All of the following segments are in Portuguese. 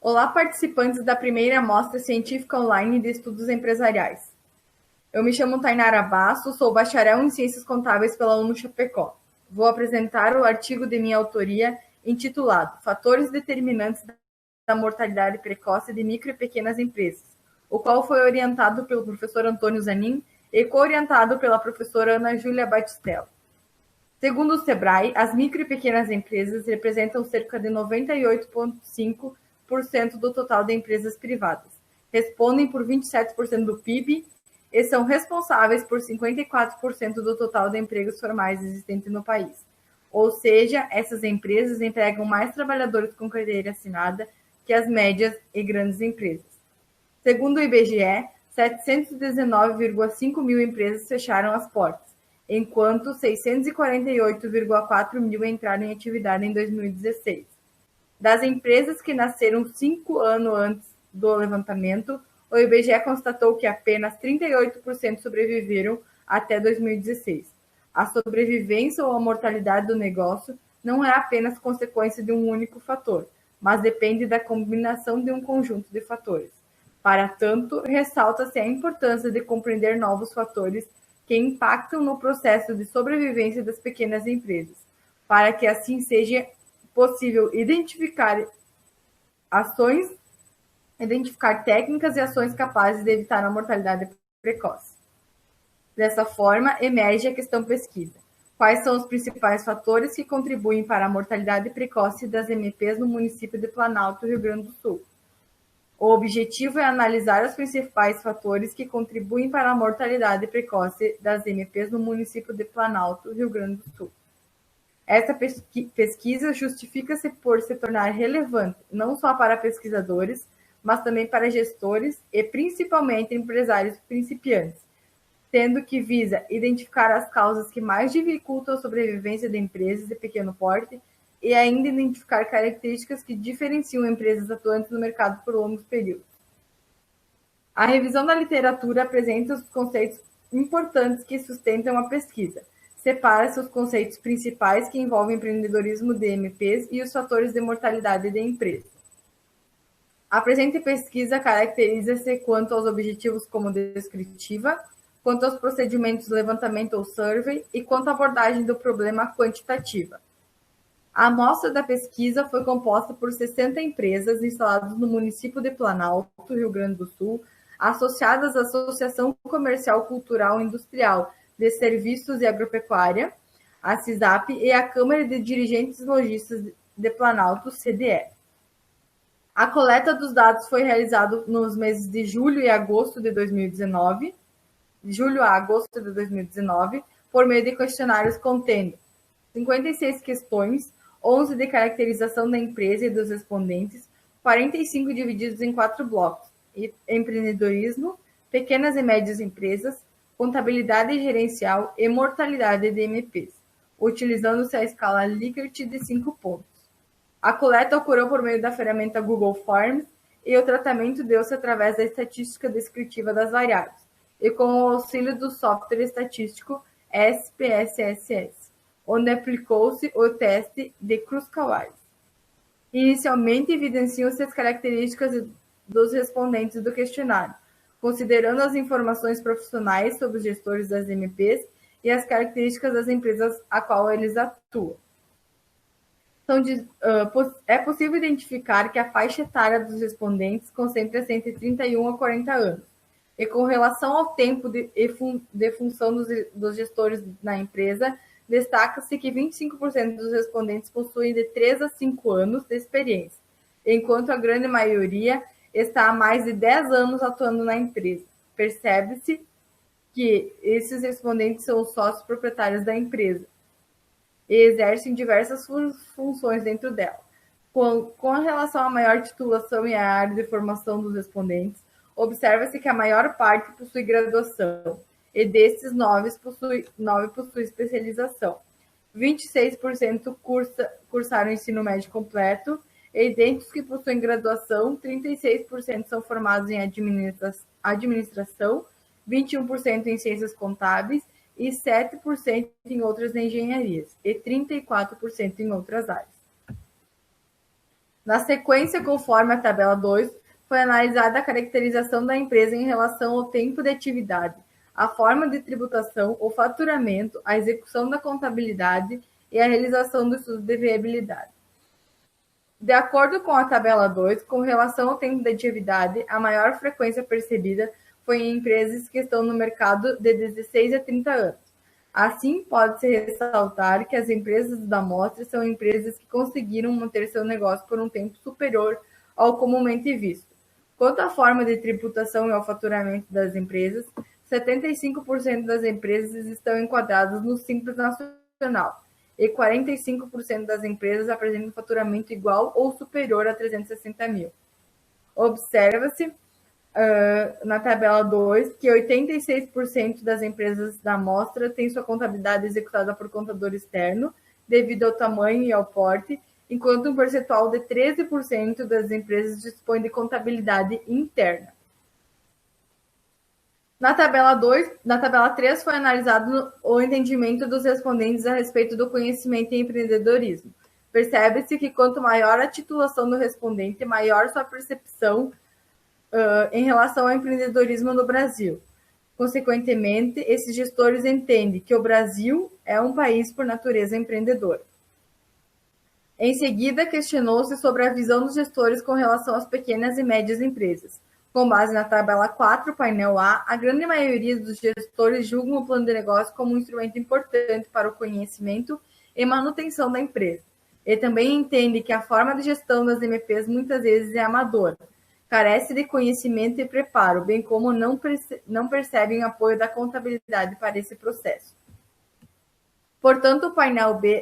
Olá, participantes da primeira Mostra Científica Online de Estudos Empresariais. Eu me chamo Tainara Basso, sou bacharel em Ciências Contábeis pela UNO-Chapecó. Vou apresentar o artigo de minha autoria intitulado Fatores Determinantes da Mortalidade Precoce de Micro e Pequenas Empresas, o qual foi orientado pelo professor Antônio Zanin e co-orientado pela professora Ana Júlia Batistello. Segundo o SEBRAE, as micro e pequenas empresas representam cerca de 98,5% do total de empresas privadas, respondem por 27% do PIB e são responsáveis por 54% do total de empregos formais existentes no país. Ou seja, essas empresas empregam mais trabalhadores com carteira assinada que as médias e grandes empresas. Segundo o IBGE, 719,5 mil empresas fecharam as portas, enquanto 648,4 mil entraram em atividade em 2016. Das empresas que nasceram 5 anos antes do levantamento, o IBGE constatou que apenas 38% sobreviveram até 2016. A sobrevivência ou a mortalidade do negócio não é apenas consequência de um único fator, mas depende da combinação de um conjunto de fatores. Para tanto, ressalta-se a importância de compreender novos fatores que impactam no processo de sobrevivência das pequenas empresas, para que assim seja possível identificar técnicas e ações capazes de evitar a mortalidade precoce. Dessa forma, emerge a questão pesquisa. Quais são os principais fatores que contribuem para a mortalidade precoce das MPs no município de Planalto, Rio Grande do Sul? O objetivo é analisar os principais fatores que contribuem para a mortalidade precoce das MPs no município de Planalto, Rio Grande do Sul. Essa pesquisa justifica-se por se tornar relevante não só para pesquisadores, mas também para gestores e principalmente empresários principiantes, tendo que visa identificar as causas que mais dificultam a sobrevivência de empresas de pequeno porte e ainda identificar características que diferenciam empresas atuantes no mercado por longos períodos. A revisão da literatura apresenta os conceitos importantes que sustentam a pesquisa. Separa-se os conceitos principais que envolvem empreendedorismo de MPs e os fatores de mortalidade de empresas. A presente pesquisa caracteriza-se quanto aos objetivos como descritiva, quanto aos procedimentos de levantamento ou survey e quanto à abordagem do problema quantitativa. A amostra da pesquisa foi composta por 60 empresas instaladas no município de Planalto, Rio Grande do Sul, associadas à Associação Comercial Cultural e Industrial de Serviços e Agropecuária, a CISAP, e a Câmara de Dirigentes Lojistas de Planalto, CDE. A coleta dos dados foi realizada nos meses de julho a agosto de 2019, por meio de questionários contendo 56 questões, 11 de caracterização da empresa e dos respondentes, 45 divididos em 4 blocos: empreendedorismo, pequenas e médias empresas, contabilidade gerencial e mortalidade de MPs, utilizando-se a escala Likert de 5 pontos. A coleta ocorreu por meio da ferramenta Google Forms e o tratamento deu-se através da estatística descritiva das variáveis e com o auxílio do software estatístico SPSS, onde aplicou-se o teste de Kruskal-Wallis. Inicialmente, evidenciam-se as características dos respondentes do questionário, considerando as informações profissionais sobre os gestores das MPs e as características das empresas a qual eles atuam. É possível identificar que a faixa etária dos respondentes concentra-se entre 31 a 40 anos, e com relação ao tempo de função dos gestores na empresa, destaca-se que 25% dos respondentes possuem de 3 a 5 anos de experiência, enquanto a grande maioria está há mais de 10 anos atuando na empresa. Percebe-se que esses respondentes são os sócios proprietários da empresa e exercem diversas funções dentro dela. Com relação à maior titulação e à área de formação dos respondentes, observa-se que a maior parte possui graduação, e desses 9 possui especialização. 26% cursaram ensino médio completo, e dentre os que possuem graduação, 36% são formados em administração, 21% em ciências contábeis e 7% em outras engenharias, e 34% em outras áreas. Na sequência, conforme a tabela 2, foi analisada a caracterização da empresa em relação ao tempo de atividade, a forma de tributação, o faturamento, a execução da contabilidade e a realização do estudo de viabilidade. De acordo com a tabela 2, com relação ao tempo de atividade, a maior frequência percebida foi em empresas que estão no mercado de 16 a 30 anos. Assim, pode-se ressaltar que as empresas da amostra são empresas que conseguiram manter seu negócio por um tempo superior ao comumente visto. Quanto à forma de tributação e ao faturamento das empresas, 75% das empresas estão enquadradas no Simples Nacional e 45% das empresas apresentam faturamento igual ou superior a 360 mil. Observa-se na tabela 2 que 86% das empresas da amostra têm sua contabilidade executada por contador externo, devido ao tamanho e ao porte, enquanto um percentual de 13% das empresas dispõe de contabilidade interna. Na tabela 3 foi analisado o entendimento dos respondentes a respeito do conhecimento e empreendedorismo. Percebe-se que quanto maior a titulação do respondente, maior sua percepção em relação ao empreendedorismo no Brasil. Consequentemente, esses gestores entendem que o Brasil é um país por natureza empreendedora. Em seguida, questionou-se sobre a visão dos gestores com relação às pequenas e médias empresas. Com base na tabela 4, painel A, a grande maioria dos gestores julgam o plano de negócio como um instrumento importante para o conhecimento e manutenção da empresa. E também entende que a forma de gestão das MPs muitas vezes é amadora, carece de conhecimento e preparo, bem como não percebem apoio da contabilidade para esse processo. Portanto,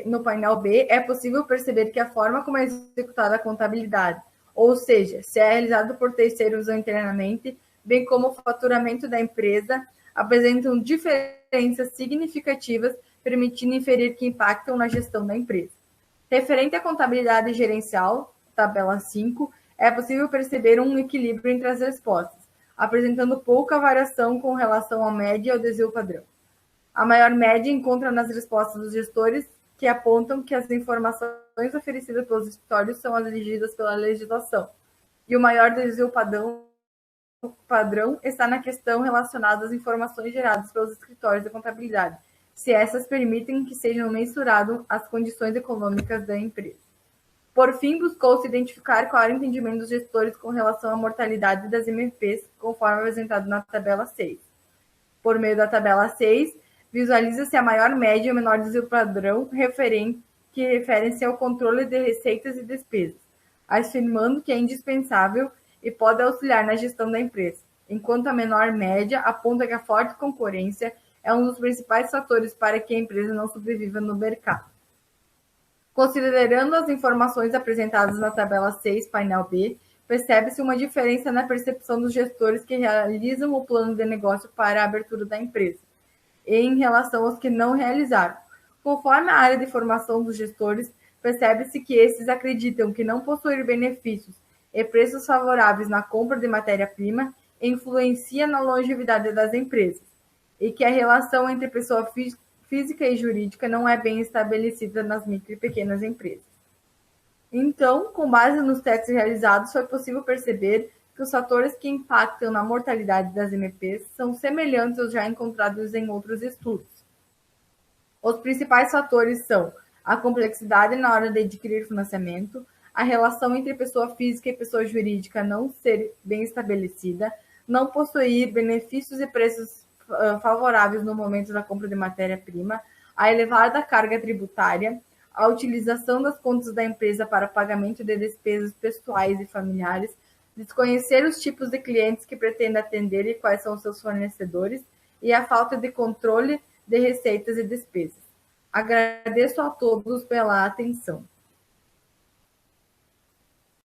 no painel B é possível perceber que a forma como é executada a contabilidade, ou seja, se é realizado por terceiros ou internamente, bem como o faturamento da empresa, apresentam diferenças significativas, permitindo inferir que impactam na gestão da empresa. Referente à contabilidade gerencial, tabela 5, é possível perceber um equilíbrio entre as respostas, apresentando pouca variação com relação à média e ao desvio padrão. A maior média encontra nas respostas dos gestores, que apontam que as informações oferecidas pelos escritórios são as exigidas pela legislação, e o maior desvio padrão está na questão relacionada às informações geradas pelos escritórios de contabilidade, se essas permitem que sejam mensuradas as condições econômicas da empresa. Por fim, buscou-se identificar qual era o entendimento dos gestores com relação à mortalidade das MPs, conforme apresentado na tabela 6. Por meio da tabela 6, visualiza-se a maior média e o menor desvio padrão que referem-se ao controle de receitas e despesas, afirmando que é indispensável e pode auxiliar na gestão da empresa, enquanto a menor média aponta que a forte concorrência é um dos principais fatores para que a empresa não sobreviva no mercado. Considerando as informações apresentadas na tabela 6, painel B, percebe-se uma diferença na percepção dos gestores que realizam o plano de negócio para a abertura da empresa, em relação aos que não realizaram. Conforme a área de formação dos gestores, percebe-se que esses acreditam que não possuir benefícios e preços favoráveis na compra de matéria-prima influencia na longevidade das empresas, e que a relação entre pessoa física e jurídica não é bem estabelecida nas micro e pequenas empresas. Então, com base nos testes realizados, foi possível perceber que os fatores que impactam na mortalidade das MPs são semelhantes aos já encontrados em outros estudos. Os principais fatores são a complexidade na hora de adquirir financiamento, a relação entre pessoa física e pessoa jurídica não ser bem estabelecida, não possuir benefícios e preços favoráveis no momento da compra de matéria-prima, a elevada carga tributária, a utilização das contas da empresa para pagamento de despesas pessoais e familiares, desconhecer os tipos de clientes que pretende atender e quais são seus fornecedores, e a falta de controle de receitas e despesas. Agradeço a todos pela atenção.